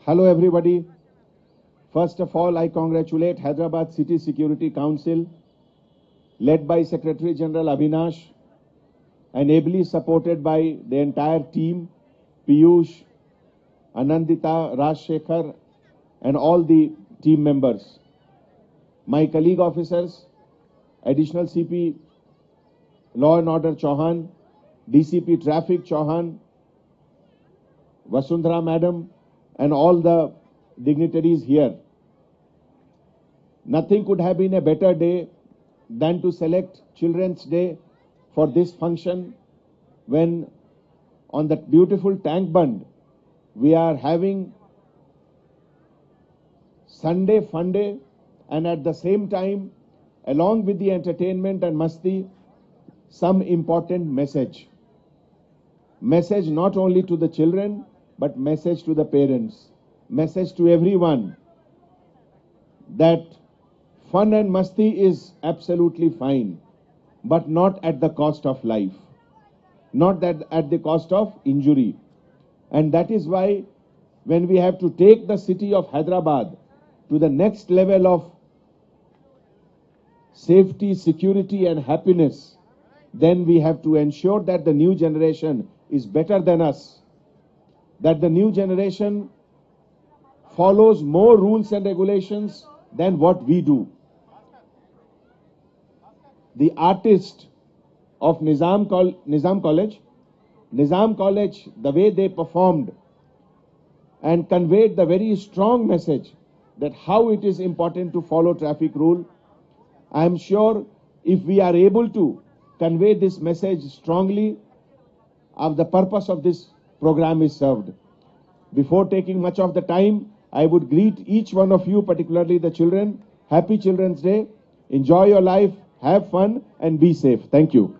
Hello everybody. First of all, I congratulate Hyderabad City Security Council, led by Secretary General Avinash and ably supported by the entire team, Piyush, Anandita, Rajshekhar, and all the team members. My colleague officers, Additional CP Law and Order Chauhan, DCP Traffic Chauhan, Vasundhara Madam, and all the dignitaries here. Nothing could have been a better day than to select Children's Day for this function, when on that beautiful tank bund we are having Sunday fun day, and at the same time, along with the entertainment and masti, some important message. Message not only to the children, but message to the parents, message to everyone, that fun and masti is absolutely fine, but not at the cost of life, not that at the cost of injury. And that is why when we have to take the city of Hyderabad to the next level of safety, security and happiness, then we have to ensure that the new generation is better than us, that the new generation follows more rules and regulations than what we do. The artist of Nizam College, the way they performed and conveyed the very strong message that how it is important to follow traffic rule. I am sure if we are able to convey this message strongly, the purpose of this program is served. Before taking much of the time, I would greet each one of you, particularly the children. Happy Children's Day. Enjoy your life, have fun and be safe. Thank you.